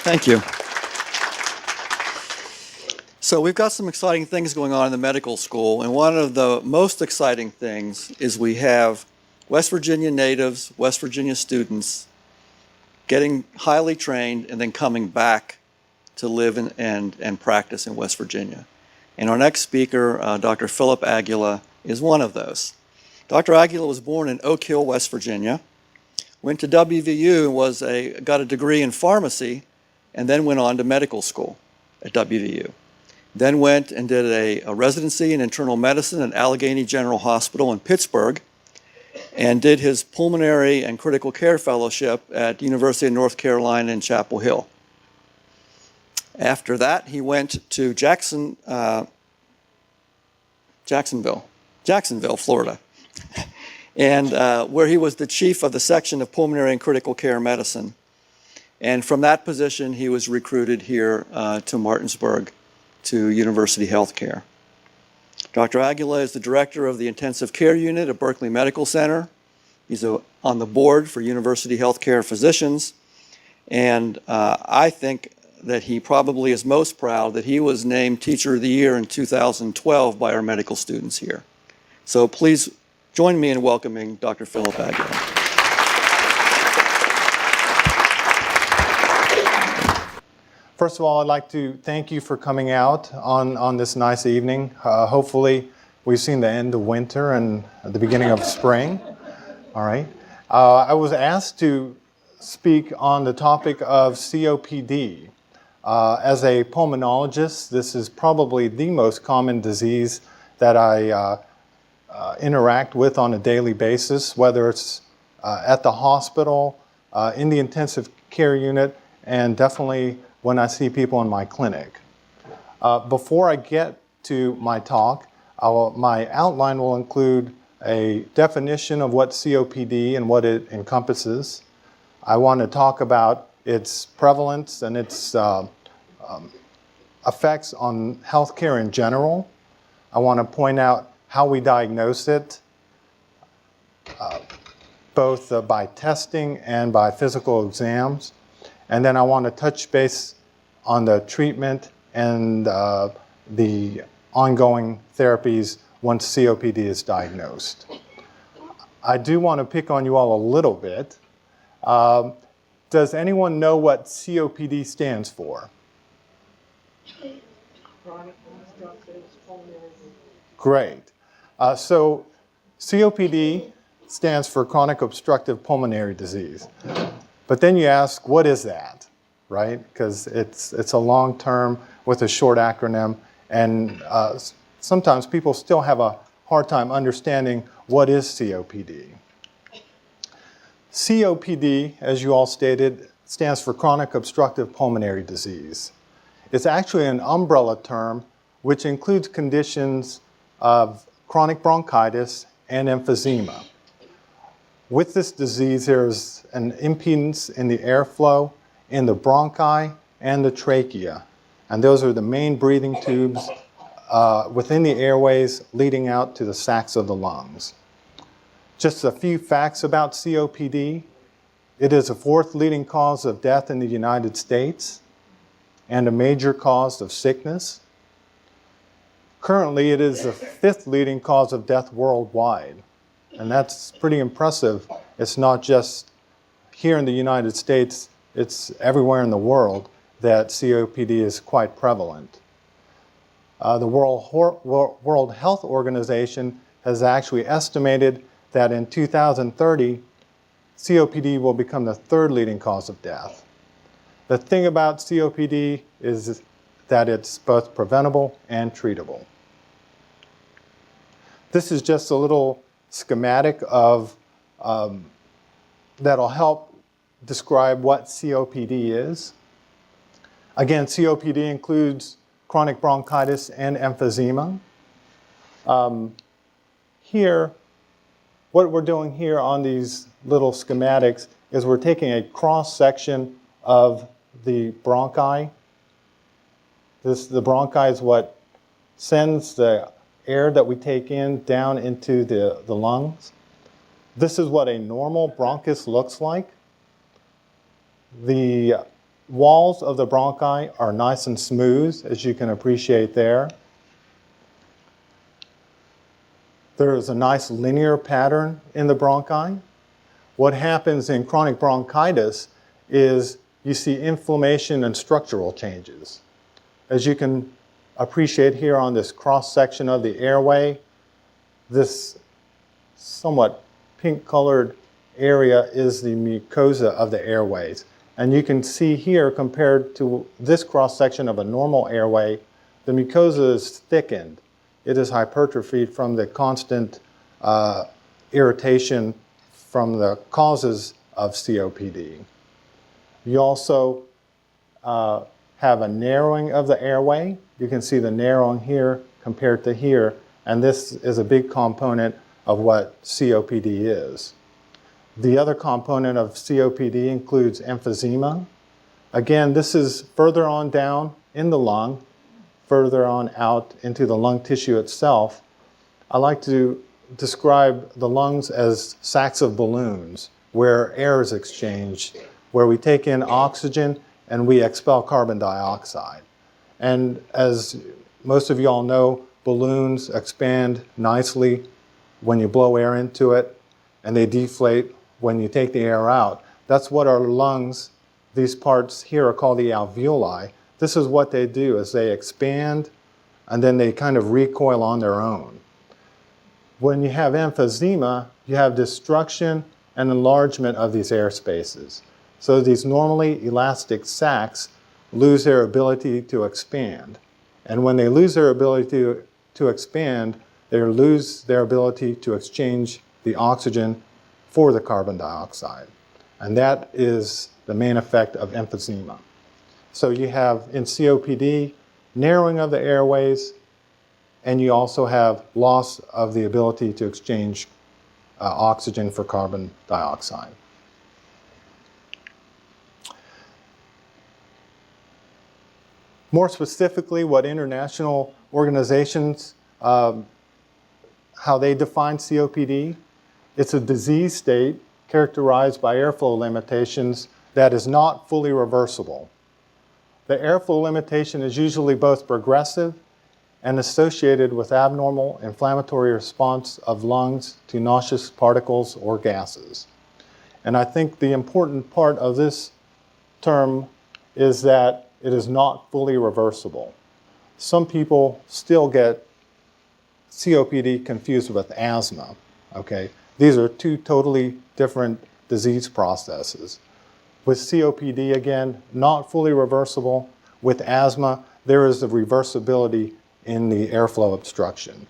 Thank you. So we've got some exciting things going on in the medical school, and one of the most exciting things is we have West Virginia natives, West Virginia students getting highly trained and then coming back to live and practice in West Virginia. And our next speaker, Dr. Phillip Aguila, is one of those. Dr. Aguila was born in Oak Hill, West Virginia, went to WVU and got a degree in pharmacy, and then went on to medical school at WVU. Then went and did a residency in internal medicine at Allegheny General Hospital in Pittsburgh, and did his pulmonary and critical care fellowship at University of North Carolina in Chapel Hill. After that, he went to Jacksonville, Florida, and where he was the chief of the section of pulmonary and critical care medicine. And from that position, he was recruited here to Martinsburg to University Healthcare. Dr. Aguila is the director of the intensive care unit at Berkeley Medical Center. He's on the board for University Healthcare Physicians. And I think that he probably is most proud that he was named Teacher of the Year in 2012 by our medical students here. So please join me in welcoming Dr. Phillip Aguila. First of all, I'd like to thank you for coming out on this nice evening. Hopefully, we've seen the end of winter and the beginning of spring. All right. I was asked to speak on the topic of COPD. As a pulmonologist, this is probably the most common disease that I interact with on a daily basis, whether it's at the hospital, in the intensive care unit, and definitely when I see people in my clinic. Before I get to my talk, my outline will include a definition of what COPD and what it encompasses. I want to talk about its prevalence and its effects on healthcare in general. I want to point out how we diagnose it, both by testing and by physical exams. And then I want to touch base on the treatment and the ongoing therapies once COPD is diagnosed. I do want to pick on you all a little bit. Does anyone know what COPD stands for? Chronic obstructive pulmonary. Great. So COPD stands for chronic obstructive pulmonary disease. But then you ask, what is that, right? Because it's a long term with a short acronym, and sometimes people still have a hard time understanding what is COPD. COPD, as you all stated, stands for chronic obstructive pulmonary disease. It's actually an umbrella term which includes conditions of chronic bronchitis and emphysema. With this disease, there's an impedance in the airflow in the bronchi and the trachea. And those are the main breathing tubes within the airways leading out to the sacs of the lungs. Just a few facts about COPD. It is the fourth leading cause of death in the United States and a major cause of sickness. Currently, it is the fifth leading cause of death worldwide. And that's pretty impressive. It's not just here in the United States, it's everywhere in the world that COPD is quite prevalent. The World Health Organization has actually estimated that in 2030, COPD will become the third leading cause of death. The thing about COPD is that it's both preventable and treatable. This is just a little schematic of that'll help describe what COPD is. Again, COPD includes chronic bronchitis and emphysema. Here, what we're doing here on these little schematics is we're taking a cross-section of the bronchi. The bronchi is what sends the air that we take in down into the lungs. This is what a normal bronchus looks like. The walls of the bronchi are nice and smooth, as you can appreciate there. There is a nice linear pattern in the bronchi. What happens in chronic bronchitis is you see inflammation and structural changes. As you can appreciate here on this cross-section of the airway, this somewhat pink-colored area is the mucosa of the airways. And you can see here, compared to this cross-section of a normal airway, the mucosa is thickened. It is hypertrophied from the constant irritation from the causes of COPD. You also have a narrowing of the airway. You can see the narrowing here compared to here, and this is a big component of what COPD is. The other component of COPD includes emphysema. Again, this is further on down in the lung, further on out into the lung tissue itself. I like to describe the lungs as sacks of balloons where air is exchanged, where we take in oxygen and we expel carbon dioxide. And as most of you all know, balloons expand nicely when you blow air into it, and they deflate when you take the air out. That's what our lungs, these parts here are called the alveoli. This is what they do, is they expand and then they kind of recoil on their own. When you have emphysema, you have destruction and enlargement of these air spaces. So these normally elastic sacs lose their ability to expand. And when they lose their ability to expand, they lose their ability to exchange the oxygen for the carbon dioxide. And that is the main effect of emphysema. So you have in COPD, narrowing of the airways, and you also have loss of the ability to exchange oxygen for carbon dioxide. More specifically, what international organizations, how they define COPD, it's a disease state characterized by airflow limitations that is not fully reversible. The airflow limitation is usually both progressive and associated with abnormal inflammatory response of lungs to noxious particles or gases. And I think the important part of this term is that it is not fully reversible. Some people still get COPD confused with asthma, okay? These are two totally different disease processes. With COPD, again, not fully reversible. With asthma, there is the reversibility in the airflow obstruction.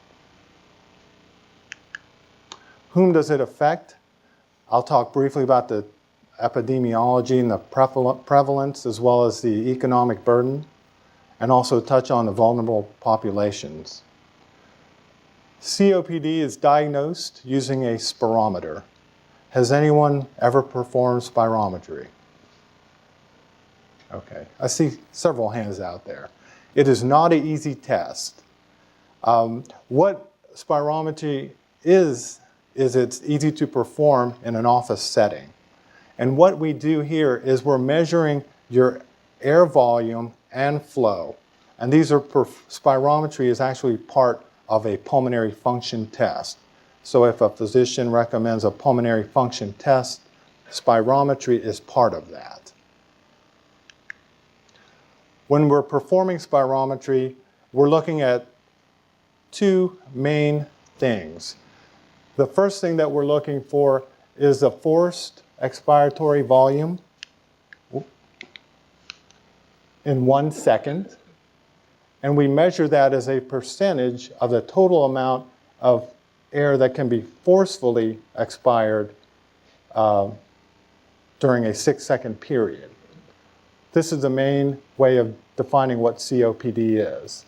Whom does it affect? I'll talk briefly about the epidemiology and the prevalence, as well as the economic burden, and also touch on the vulnerable populations. COPD is diagnosed using a spirometer. Has anyone ever performed spirometry? Okay, I see several hands out there. It is not an easy test. What spirometry is it's easy to perform in an office setting. And what we do here is we're measuring your air volume and flow. And these are, spirometry is actually part of a pulmonary function test. So if a physician recommends a pulmonary function test, spirometry is part of that. When we're performing spirometry, we're looking at two main things. The first thing that we're looking for is the forced expiratory volume in 1 second. And we measure that as a percentage of the total amount of air that can be forcefully expired during a 6-second period. This is the main way of defining what COPD is.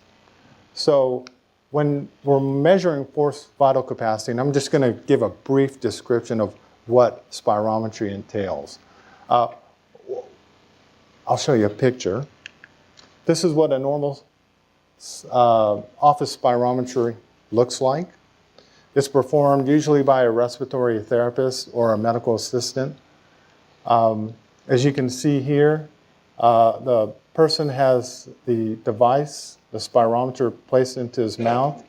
So when we're measuring forced vital capacity, and I'm just going to give a brief description of what spirometry entails. I'll show you a picture. This is what a normal office spirometry looks like. It's performed usually by a respiratory therapist or a medical assistant. As you can see here, The person has the device, the spirometer, placed into his mouth.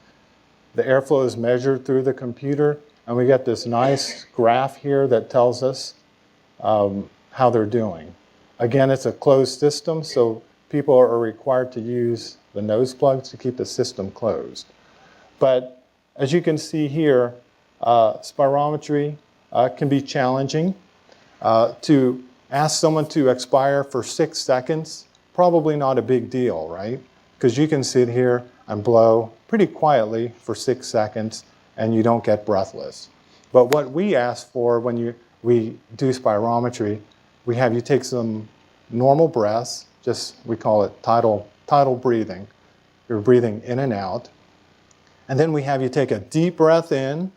The airflow is measured through the computer, and we get this nice graph here that tells us how they're doing. Again, it's a closed system, so people are required to use the nose plugs to keep the system closed. But as you can see here, spirometry can be challenging. To ask someone to expire for 6 seconds, probably not a big deal, right? Because you can sit here and blow pretty quietly for 6 seconds and you don't get breathless. But what we ask for when we do spirometry, we have you take some normal breaths, we call it tidal breathing. You're breathing in and out. And then we have you take a deep breath in,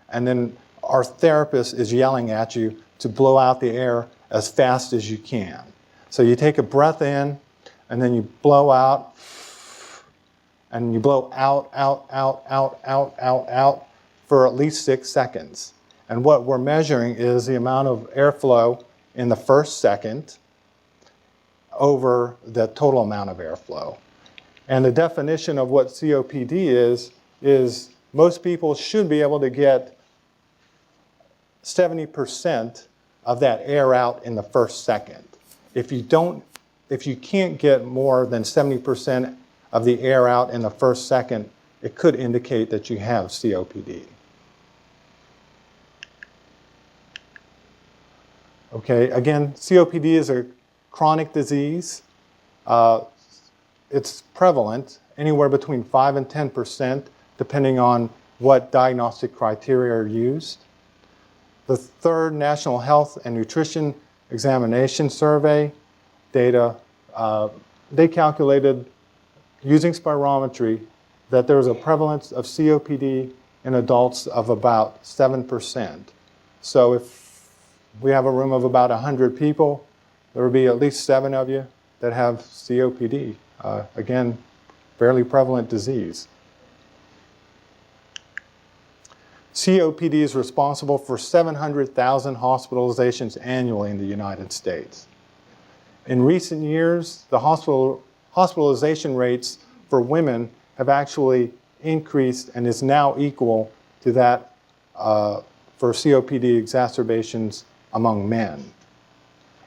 and then our therapist is yelling at you to blow out the air as fast as you can. So you take a breath in, and then you blow out, and you blow out, out, out, out, out, out, out for at least 6 seconds. And what we're measuring is the amount of airflow in the first second over the total amount of airflow. And the definition of what COPD is most people should be able to get 70% of that air out in the first second. If you can't get more than 70% of the air out in the first second, it could indicate that you have COPD. Okay, again, COPD is a chronic disease. It's prevalent, anywhere between 5 and 10%, depending on what diagnostic criteria are used. The third National Health and Nutrition Examination Survey data, they calculated using spirometry that there was a prevalence of COPD in adults of about 7%. So if we have a room of about 100 people, there will be at least 7 of you that have COPD. Again, fairly prevalent disease. COPD is responsible for 700,000 hospitalizations annually in the United States. In recent years, the hospitalization rates for women have actually increased and is now equal to that for COPD exacerbations among men.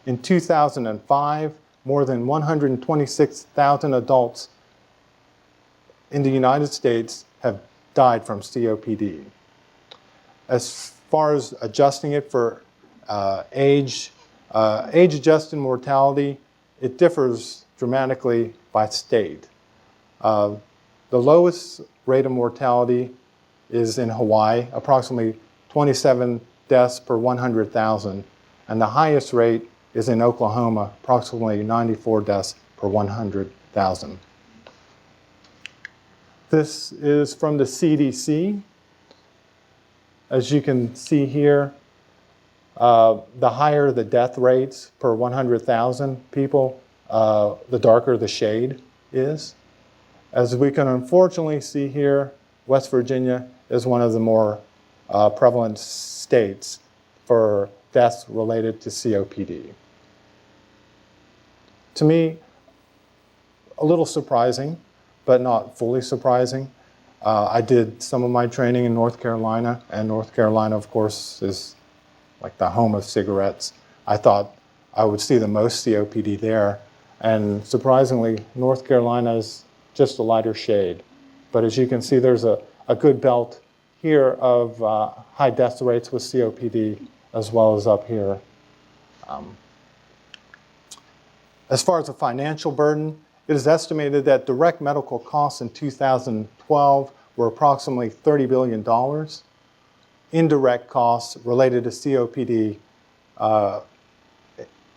In 2005, more than 126,000 adults in the United States have died from COPD. As far as adjusting it for age-adjusted mortality, it differs dramatically by state. The lowest rate of mortality is in Hawaii, approximately 27 deaths per 100,000, and the highest rate is in Oklahoma, approximately 94 deaths per 100,000. This is from the CDC. As you can see here, the higher the death rates per 100,000 people, the darker the shade is. As we can unfortunately see here, West Virginia is one of the more prevalent states for deaths related to COPD. To me, a little surprising, but not fully surprising. I did some of my training in North Carolina, and North Carolina, of course, is like the home of cigarettes. I thought I would see the most COPD there, and surprisingly, North Carolina is just a lighter shade. But as you can see, there's a good belt here of high death rates with COPD, as well as up here. As far as the financial burden, it is estimated that direct medical costs in 2012 were approximately $30 billion. Indirect costs related to COPD,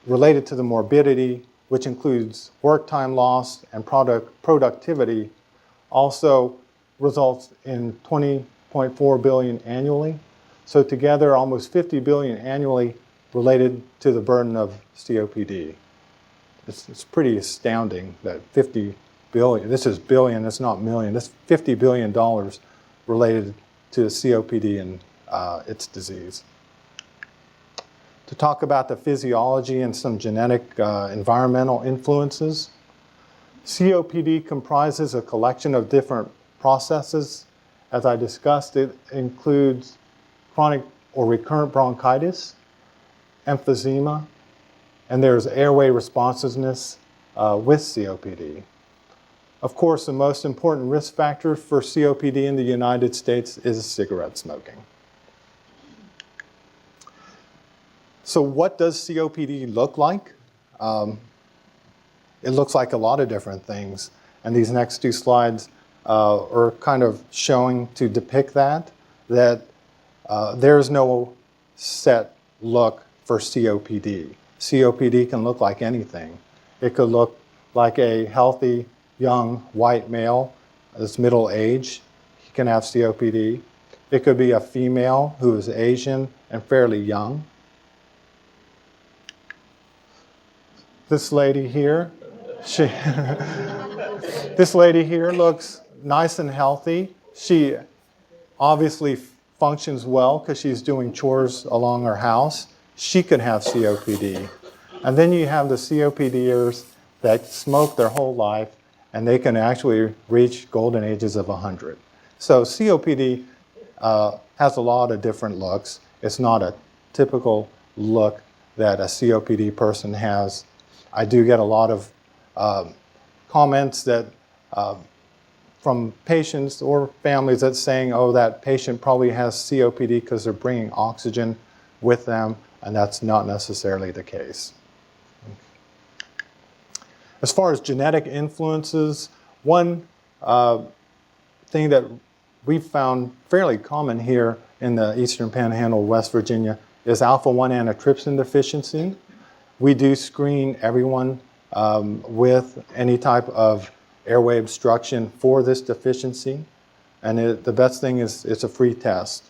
related to the morbidity, which includes work time loss and productivity, also results in $20.4 billion annually. So together, almost $50 billion annually related to the burden of COPD. It's pretty astounding that 50 billion, this is billion, it's not million, that's $50 billion related to COPD and its disease. to talk about the physiology and some genetic environmental influences. COPD comprises a collection of different processes. As I discussed, it includes chronic or recurrent bronchitis, emphysema, and there's airway responsiveness with COPD. Of course, the most important risk factor for COPD in the United States is cigarette smoking. So what does COPD look like? It looks like a lot of different things, and these next two slides are kind of showing to depict that there is no set look for COPD. COPD can look like anything. It could look like a healthy, young, white male that's middle age. He can have COPD. It could be a female who is Asian and fairly young. This lady here, this lady here looks nice and healthy. She obviously functions well because she's doing chores along her house. She could have COPD. And then you have the COPDers that smoke their whole life, and they can actually reach golden ages of 100. So COPD has a lot of different looks. It's not a typical look that a COPD person has. I do get a lot of comments that from patients or families that's saying, oh, that patient probably has COPD because they're bringing oxygen with them, and that's not necessarily the case. As far as genetic influences, one thing that we've found fairly common here in the Eastern Panhandle, West Virginia, is alpha-1 antitrypsin deficiency. We do screen everyone with any type of airway obstruction for this deficiency, and the best thing is it's a free test.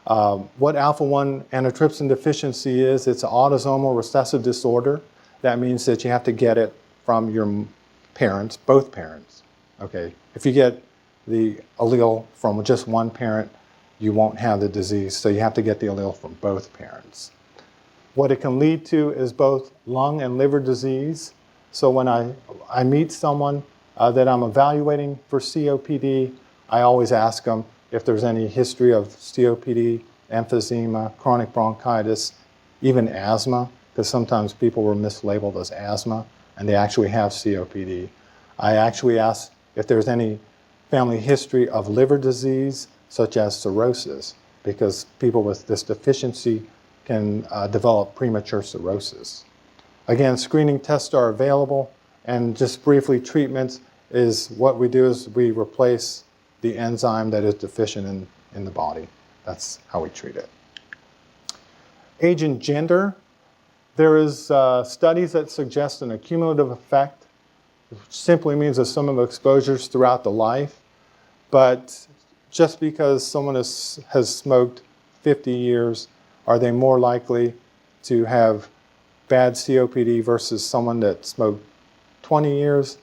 What alpha-1 antitrypsin deficiency is, it's an autosomal recessive disorder. That means that you have to get it from your parents, both parents. Okay, if you get the allele from just one parent, you won't have the disease, so you have to get the allele from both parents. What it can lead to is both lung and liver disease. So when I meet someone that I'm evaluating for COPD, I always ask them if there's any history of COPD, emphysema, chronic bronchitis, even asthma, because sometimes people were mislabeled as asthma, and they actually have COPD. I actually ask if there's any family history of liver disease, such as cirrhosis, because people with this deficiency can develop premature cirrhosis. Again, screening tests are available, and just briefly, treatments is what we do is we replace the enzyme that is deficient in the body. That's how we treat it. Age and gender. There is studies that suggest an accumulative effect, which simply means the sum of exposures throughout the life. But just because someone has smoked 50 years, are they more likely to have bad COPD versus someone that smoked 20 years?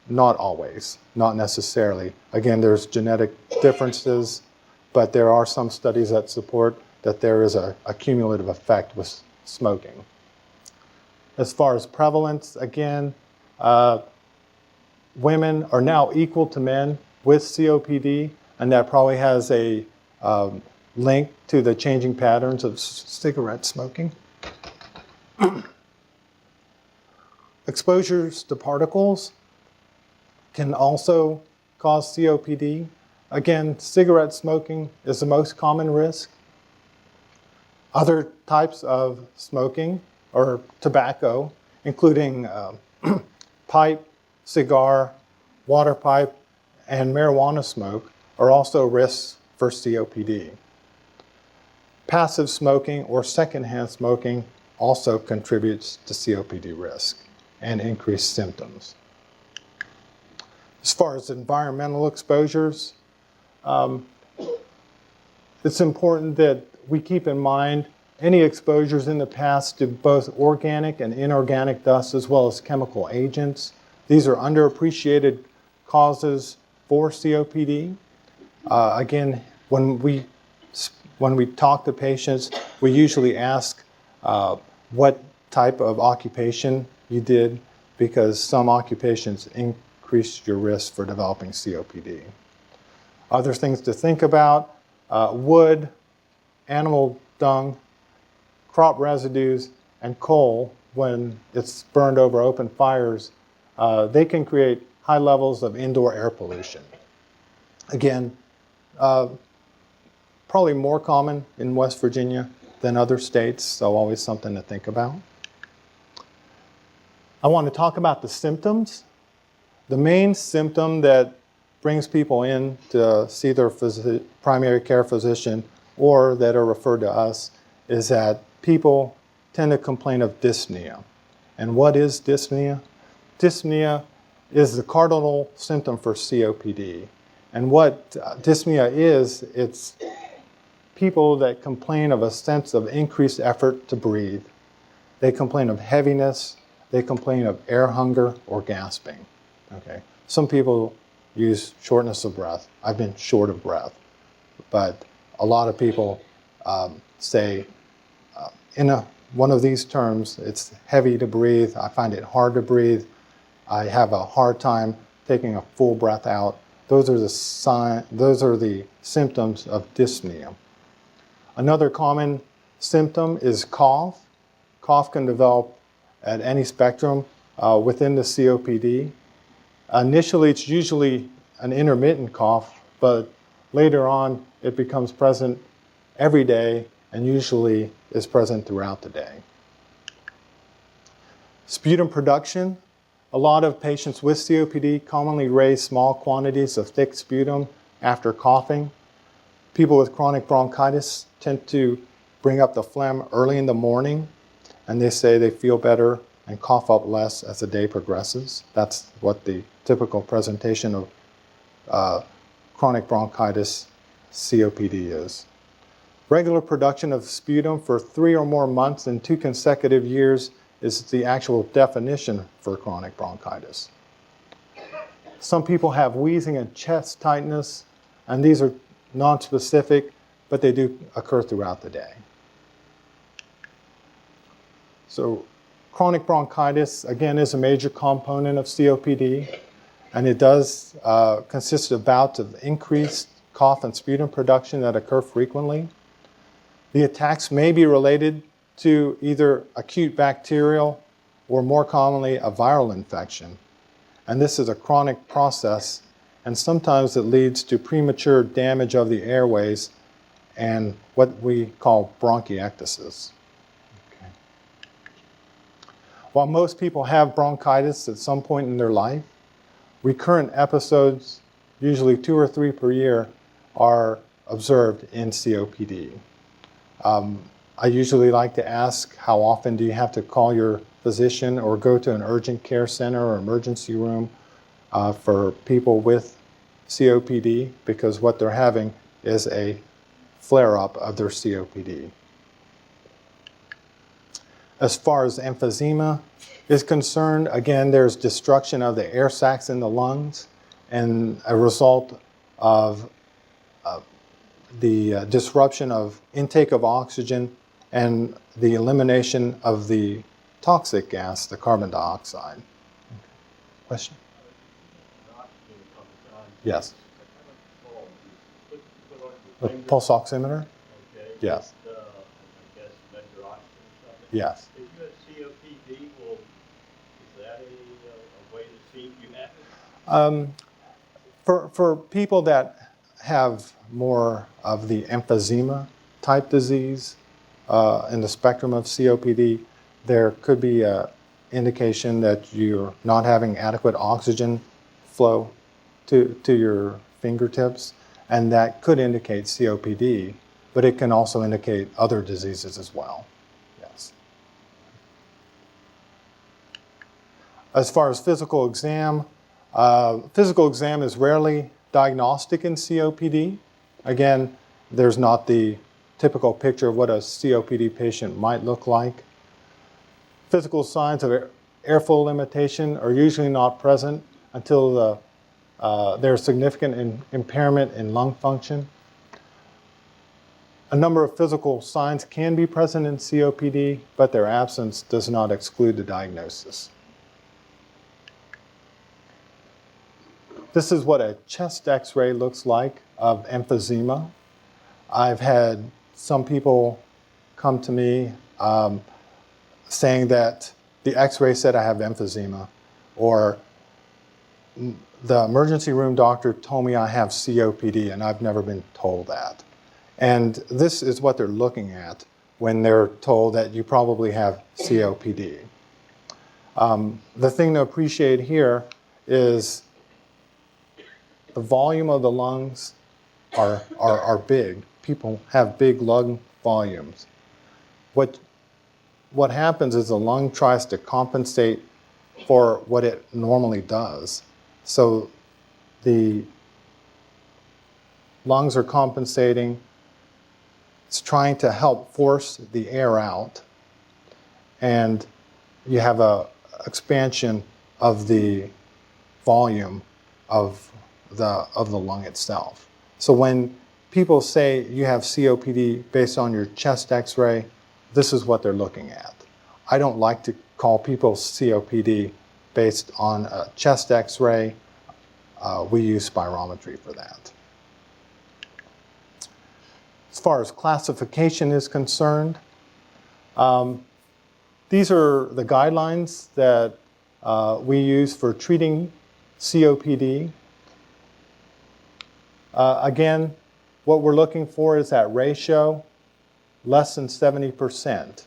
Not always, not necessarily. Again, there's genetic differences, but there are some studies that support that there is a cumulative effect with smoking. As far as prevalence, again, women are now equal to men with COPD, and that probably has a link to the changing patterns of cigarette smoking. Exposures to particles can also cause COPD. Again, cigarette smoking is the most common risk. Other types of smoking or tobacco, including pipe, cigar, water pipe, and marijuana smoke, are also risks for COPD. Passive smoking or secondhand smoking also contributes to COPD risk and increased symptoms. As far as environmental exposures, it's important that we keep in mind any exposures in the past to both organic and inorganic dust as well as chemical agents. These are underappreciated causes for COPD. Again, when we talk to patients, we usually ask what type of occupation you did, because some occupations increase your risk for developing COPD. Other things to think about, wood, animal dung, crop residues, and coal, when it's burned over open fires, they can create high levels of indoor air pollution. Again, probably more common in West Virginia than other states, so always something to think about. I want to talk about the symptoms. The main symptom that brings people in to see their primary care physician or that are referred to us is that people tend to complain of dyspnea. And what is dyspnea? Dyspnea is the cardinal symptom for COPD. And what dyspnea is, it's people that complain of a sense of increased effort to breathe. They complain of heaviness. They complain of air hunger or gasping. Okay. Some people use shortness of breath. I've been short of breath. But a lot of people say, one of these terms, it's heavy to breathe. I find it hard to breathe. I have a hard time taking a full breath out. Those are the symptoms of dyspnea. Another common symptom is cough. Cough can develop at any spectrum within the COPD. Initially, it's usually an intermittent cough, but later on, it becomes present every day and usually is present throughout the day. Sputum production. A lot of patients with COPD commonly raise small quantities of thick sputum after coughing. People with chronic bronchitis tend to bring up the phlegm early in the morning, and they say they feel better and cough up less as the day progresses. That's what the typical presentation of chronic bronchitis COPD is. Regular production of sputum for 3 or more months in 2 consecutive years is the actual definition for chronic bronchitis. Some people have wheezing and chest tightness, and these are nonspecific, but they do occur throughout the day. So chronic bronchitis, again, is a major component of COPD, and it does consist of bouts of increased cough and sputum production that occur frequently. The attacks may be related to either acute bacterial or more commonly a viral infection. And this is a chronic process, and sometimes it leads to premature damage of the airways and what we call bronchiectasis. Okay. While most people have bronchitis at some point in their life, recurrent episodes, usually 2 or 3 per year, are observed in COPD. I usually like to ask, how often do you have to call your physician or go to an urgent care center or emergency room for people with COPD, because what they're having is a flare-up of their COPD. As far as emphysema is concerned, again, there's destruction of the air sacs in the lungs, and a result of the disruption of intake of oxygen and the elimination of the toxic gas, the carbon dioxide. Question? Yes. The pulse oximeter? Yes. Yes. If you have COPD, is that a way to see if you have it? For people that have more of the emphysema type disease in the spectrum of COPD, there could be an indication that you're not having adequate oxygen flow to your fingertips, and that could indicate COPD, but it can also indicate other diseases as well. Yes. As far as physical exam is rarely diagnostic in COPD. Again, there's not the typical picture of what a COPD patient might look like. Physical signs of airflow limitation are usually not present until there's significant impairment in lung function. A number of physical signs can be present in COPD, but their absence does not exclude the diagnosis. This is what a chest x-ray looks like of emphysema. I've had some people come to me saying that the x-ray said I have emphysema, or the emergency room doctor told me I have COPD, and I've never been told that. And this is what they're looking at when they're told that you probably have COPD. The thing to appreciate here is the volume of the lungs are big. People have big lung volumes. What happens is the lung tries to compensate for what it normally does. So the lungs are compensating. It's trying to help force the air out. And you have an expansion of the volume of the lung itself. So when people say you have COPD based on your chest x-ray, this is what they're looking at. I don't like to call people COPD based on a chest x-ray. We use spirometry for that. As far as classification is concerned, these are the guidelines that we use for treating COPD. Again, what we're looking for is that ratio less than 70%.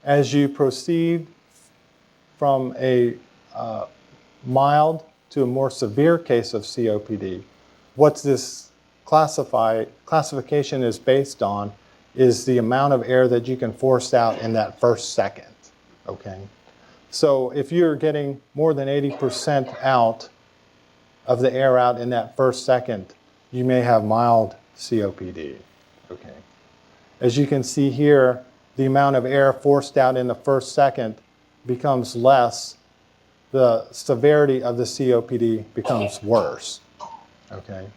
As you proceed from a mild to a more severe case of COPD, what this classification is based on is the amount of air that you can force out in that first second, okay? So if you're getting more than 80% out of the air out in that first second, you may have mild COPD, okay? As you can see here, the amount of air forced out in the first second becomes less, the severity of the COPD becomes worse, okay?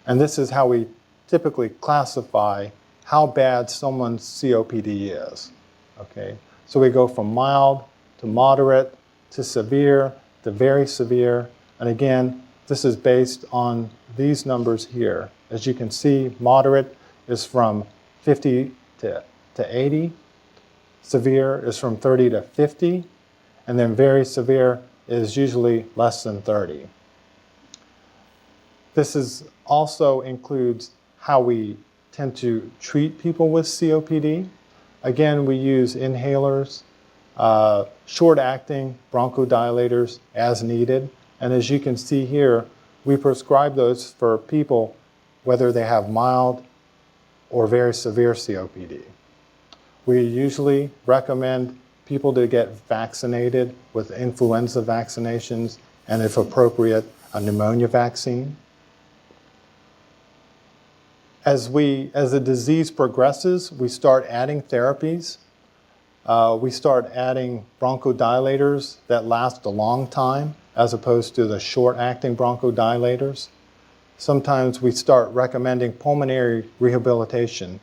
And this is how we typically classify how bad someone's COPD is, okay? So we go from mild to moderate to severe to very severe. And again, this is based on these numbers here. As you can see, moderate is from 50 to 80. Severe is from 30 to 50. And then very severe is usually less than 30. This also includes how we tend to treat people with COPD. Again, we use inhalers, short-acting bronchodilators as needed. And as you can see here, we prescribe those for people whether they have mild or very severe COPD. We usually recommend people to get vaccinated with influenza vaccinations and, if appropriate, a pneumonia vaccine. As the disease progresses, we start adding therapies. We start adding bronchodilators that last a long time, as opposed to the short-acting bronchodilators. Sometimes we start recommending pulmonary rehabilitation.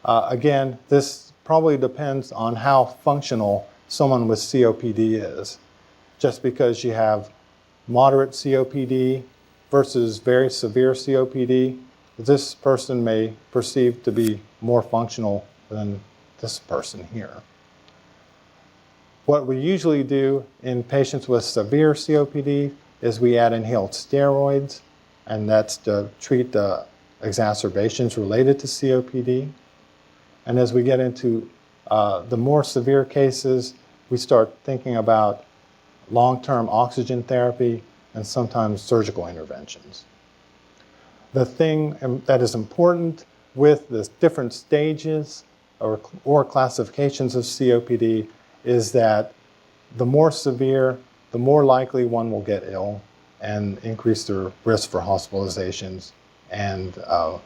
Again, this probably depends on how functional someone with COPD is. Just because you have moderate COPD versus very severe COPD, this person may perceive to be more functional than this person here. What we usually do in patients with severe COPD is we add inhaled steroids, and that's to treat the exacerbations related to COPD. And as we get into the more severe cases, we start thinking about long-term oxygen therapy and sometimes surgical interventions. The thing that is important with the different stages or classifications of COPD is that the more severe, the more likely one will get ill and increase their risk for hospitalizations and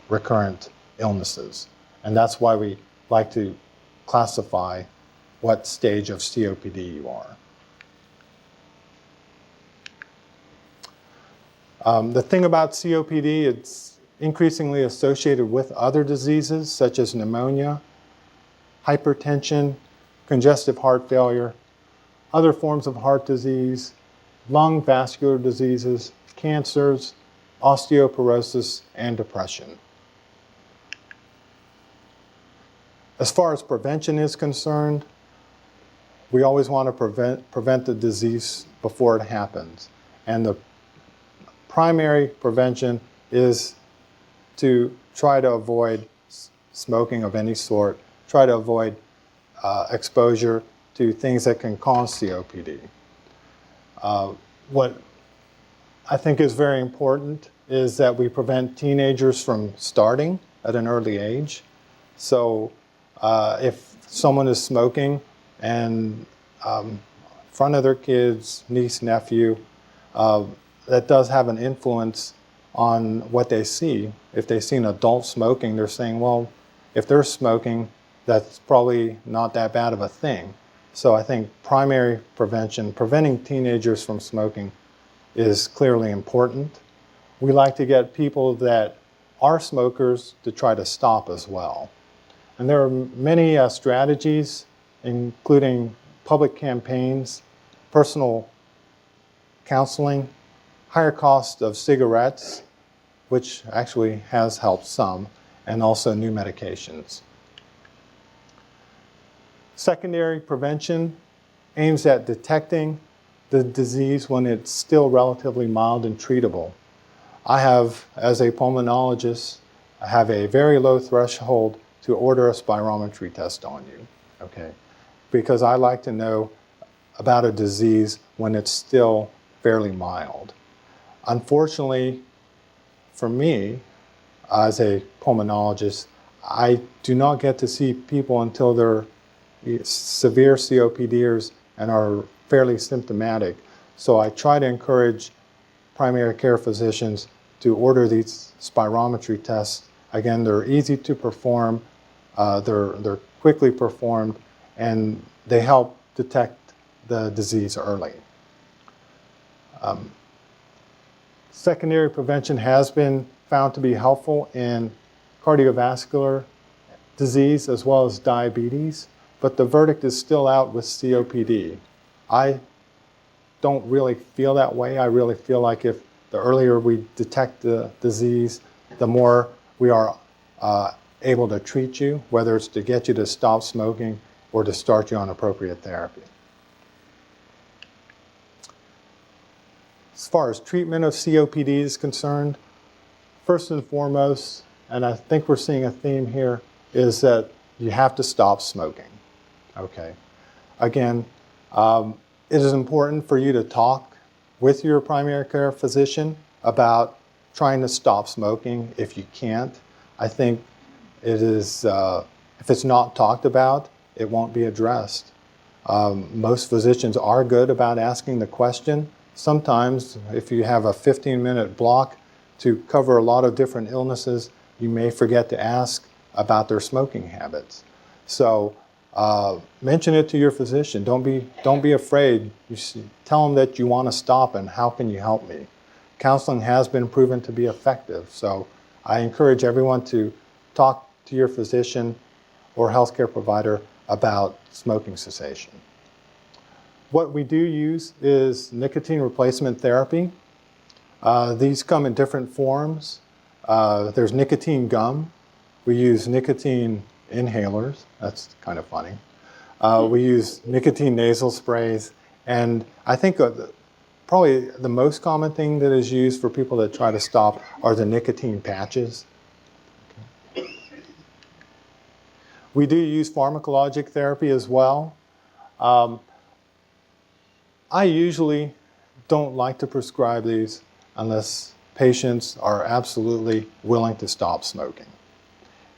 recurrent illnesses. And that's why we like to classify what stage of COPD you are. The thing about COPD, increasingly associated with other diseases such as pneumonia, hypertension, congestive heart failure, other forms of heart disease, lung vascular diseases, cancers, osteoporosis, and depression. As far as prevention is concerned, we always want to prevent the disease before it happens. And the primary prevention is to try to avoid smoking of any sort, try to avoid exposure to things that can cause COPD. What I think is very important is that we prevent teenagers from starting at an early age. So if someone is smoking and in front of their kids, niece, nephew, that does have an influence on what they see. If they see an adult smoking, they're saying, well, if they're smoking, that's probably not that bad of a thing. So I think primary prevention, preventing teenagers from smoking, is clearly important. We like to get people that are smokers to try to stop as well. And there are many strategies, including public campaigns, personal counseling, higher cost of cigarettes, which actually has helped some, and also new medications. Secondary prevention aims at detecting the disease when it's still relatively mild and treatable. I have, as a pulmonologist, I have a very low threshold to order a spirometry test on you, okay? Because I like to know about a disease when it's still fairly mild. Unfortunately, for me, as a pulmonologist, I do not get to see people until they're severe COPDers and are fairly symptomatic. So I try to encourage primary care physicians to order these spirometry tests. Again, they're easy to perform, they're quickly performed, and they help detect the disease early. Secondary prevention has been found to be helpful in cardiovascular disease as well as diabetes, but the verdict is still out with COPD. I don't really feel that way. I really feel like if the earlier we detect the disease, the more we are able to treat you, whether it's to get you to stop smoking or to start you on appropriate therapy. As far as treatment of COPD is concerned, first and foremost, and I think we're seeing a theme here, is that you have to stop smoking, okay? Again, it is important for you to talk with your primary care physician about trying to stop smoking if you can't. I think it is, if it's not talked about, it won't be addressed. Most physicians are good about asking the question. Sometimes, if you have a 15-minute block to cover a lot of different illnesses, you may forget to ask about their smoking habits. So mention it to your physician. Don't be afraid. Tell them that you want to stop and how can you help me. Counseling has been proven to be effective, so I encourage everyone to talk to your physician or healthcare provider about smoking cessation. What we do use is nicotine replacement therapy. These come in different forms. There's nicotine gum. We use nicotine inhalers. That's kind of funny. We use nicotine nasal sprays. And I think probably the most common thing that is used for people that try to stop are the nicotine patches. We do use pharmacologic therapy as well. I usually don't like to prescribe these unless patients are absolutely willing to stop smoking.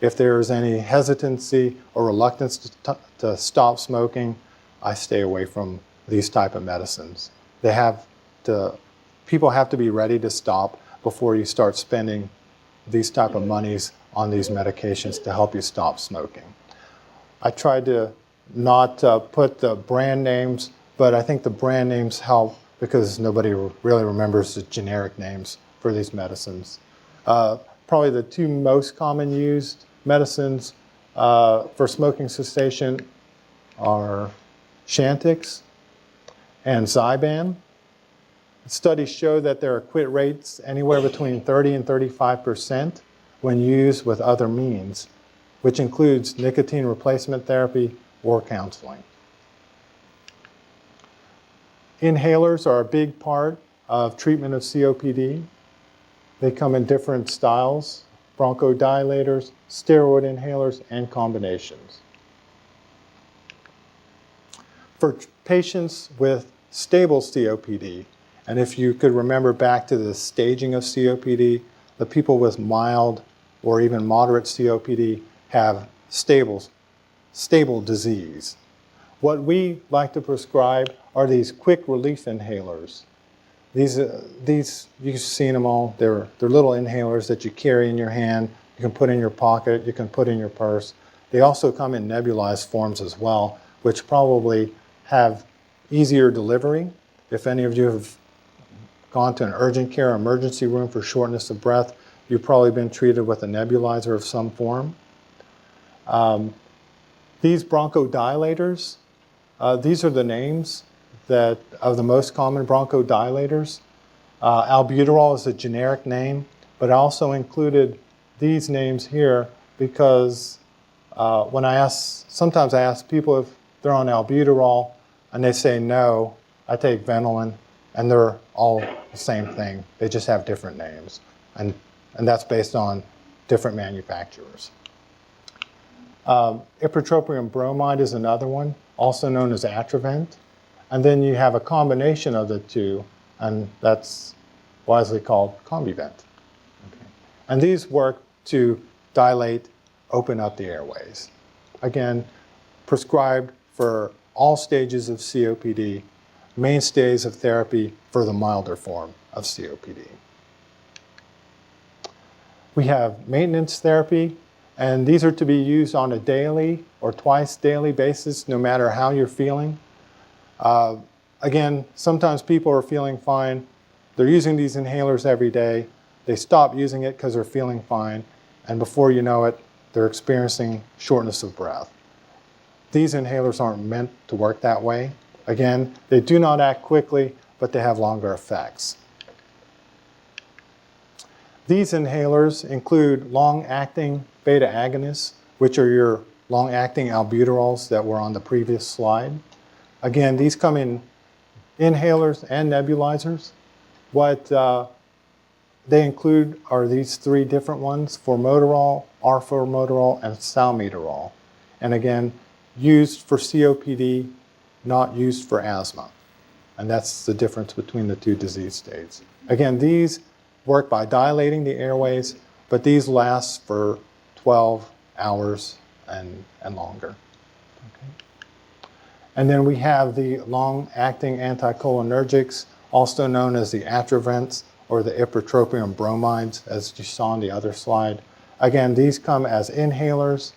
If there is any hesitancy or reluctance to stop smoking, I stay away from these type of medicines. People have to be ready to stop before you start spending these type of monies on these medications to help you stop smoking. I tried to not put the brand names, but I think the brand names help because nobody really remembers the generic names for these medicines. probably the two most common used medicines for smoking cessation are Chantix and Zyban. Studies show that there are quit rates anywhere between 30 and 35% when used with other means, which includes nicotine replacement therapy or counseling. Inhalers are a big part of treatment of COPD. They come in different styles: bronchodilators, steroid inhalers, and combinations. For patients with stable COPD, and if you could remember back to the staging of COPD, the people with mild or even moderate COPD have stable disease. What we like to prescribe are these quick relief inhalers. These you've seen them all. They're little inhalers that you carry in your hand. You can put in your pocket. You can put in your purse. They also come in nebulized forms as well, which probably have easier delivery. If any of you have gone to an urgent care or emergency room for shortness of breath, you've probably been treated with a nebulizer of some form. These bronchodilators, these are the names of the most common bronchodilators. Albuterol is a generic name, but I also included these names here because sometimes I ask people if they're on albuterol, and they say no, I take Ventolin, and they're all the same thing. They just have different names, and that's based on different manufacturers. Ipratropium bromide is another one, also known as Atrovent. And then you have a combination of the two, and that's wisely called Combivent. Okay. And these work to dilate, open up the airways. Again, prescribed for all stages of COPD, mainstays of therapy for the milder form of COPD. We have maintenance therapy, and these are to be used on a daily or twice daily basis, no matter how you're feeling. Again, sometimes people are feeling fine. They're using these inhalers every day. They stop using it because they're feeling fine, and before you know it, they're experiencing shortness of breath. These inhalers aren't meant to work that way. Again, they do not act quickly, but they have longer effects. These inhalers include long-acting beta agonists, which are your long-acting albuterols that were on the previous slide. Again, these come in inhalers and nebulizers. What they include are these three different ones: formoterol, arformoterol, and salmeterol. And again, used for COPD, not used for asthma. And that's the difference between the two disease states. Again, these work by dilating the airways, but these last for 12 hours and longer. Okay. And then we have the long-acting anticholinergics, also known as the Atrovents or the ipratropium bromides, as you saw on the other slide. Again, these come as inhalers,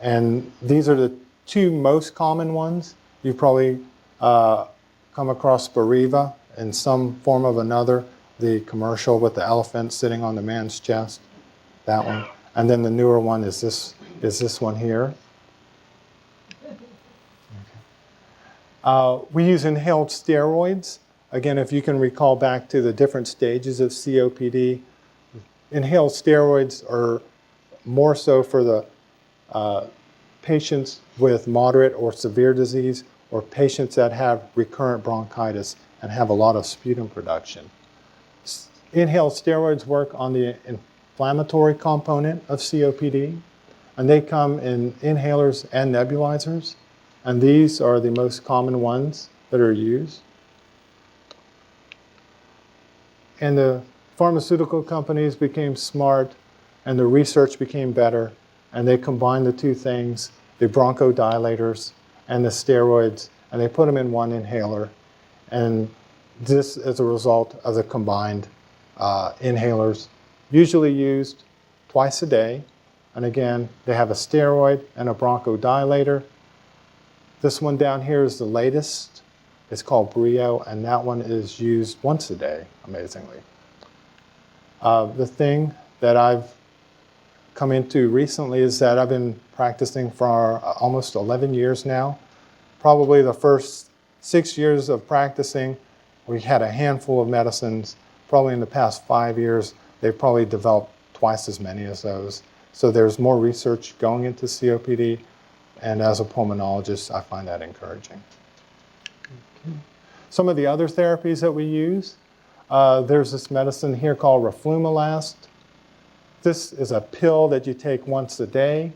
and these are the two most common ones. You've probably come across Spiriva in some form of another, the commercial with the elephant sitting on the man's chest, that one. And then the newer one is this one here. Okay. We use inhaled steroids. Again, if you can recall back to the different stages of COPD, inhaled steroids are more so for the patients with moderate or severe disease, or patients that have recurrent bronchitis and have a lot of sputum production. Inhaled steroids work on the inflammatory component of COPD, and they come in inhalers and nebulizers, and these are the most common ones that are used. And the pharmaceutical companies became smart, and the research became better, and they combined the two things, the bronchodilators and the steroids, and they put them in one inhaler. And this is a result of the combined inhalers, usually used twice a day. And again, they have a steroid and a bronchodilator. This one down here is the latest. It's called Brio, and that one is used once a day, amazingly. The thing that I've come into recently is that I've been practicing for almost 11 years now. Probably the first 6 years of practicing, we had a handful of medicines. Probably in the past 5 years, they've probably developed twice as many as those. So there's more research going into COPD, and as a pulmonologist, I find that encouraging. Okay. Some of the other therapies that we use, there's this medicine here called roflumilast. This is a pill that you take once a day,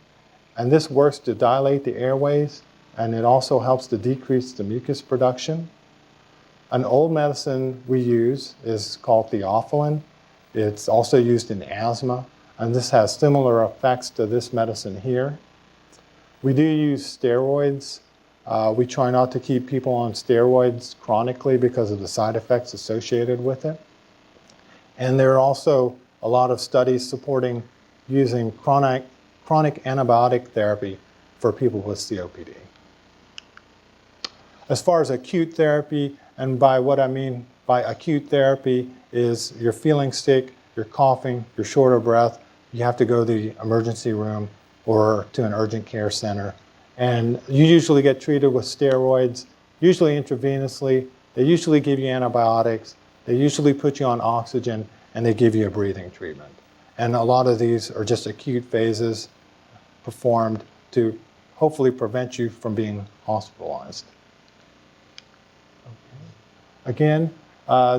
and this works to dilate the airways, and it also helps to decrease the mucus production. An old medicine we use is called theophylline. It's also used in asthma, and this has similar effects to this medicine here. We do use steroids. We try not to keep people on steroids chronically because of the side effects associated with it. And there are also a lot of studies supporting using chronic antibiotic therapy for people with COPD. As far as acute therapy, and by what I mean by acute therapy is you're feeling sick, you're coughing, you're short of breath, you have to go to the emergency room or to an urgent care center. And you usually get treated with steroids, usually intravenously. They usually give you antibiotics. They usually put you on oxygen, and they give you a breathing treatment. And a lot of these are just acute phases performed to hopefully prevent you from being hospitalized. Okay. Again,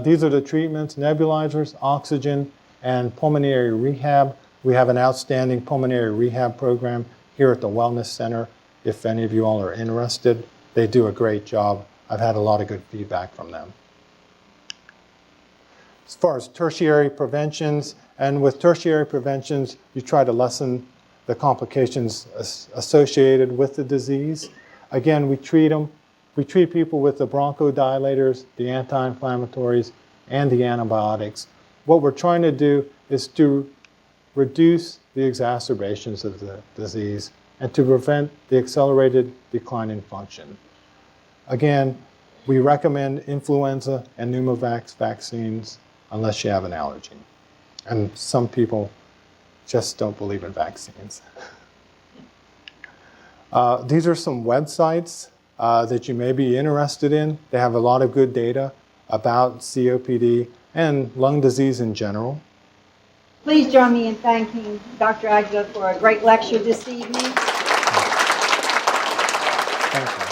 these are the treatments: nebulizers, oxygen, and pulmonary rehab. We have an outstanding pulmonary rehab program here at the Wellness Center. If any of you all are interested, they do a great job. I've had a lot of good feedback from them. As far as tertiary preventions, and with tertiary preventions, you try to lessen the complications associated with the disease. Again, we treat them. We treat people with the bronchodilators, the anti-inflammatories, and the antibiotics. What we're trying to do is to reduce the exacerbations of the disease and to prevent the accelerated decline in function. Again, we recommend influenza and pneumovax vaccines unless you have an allergy. And some people just don't believe in vaccines. These are some websites that you may be interested in. They have a lot of good data about COPD and lung disease in general. Please join me in thanking Dr. Aguila for a great lecture this evening. Thank you.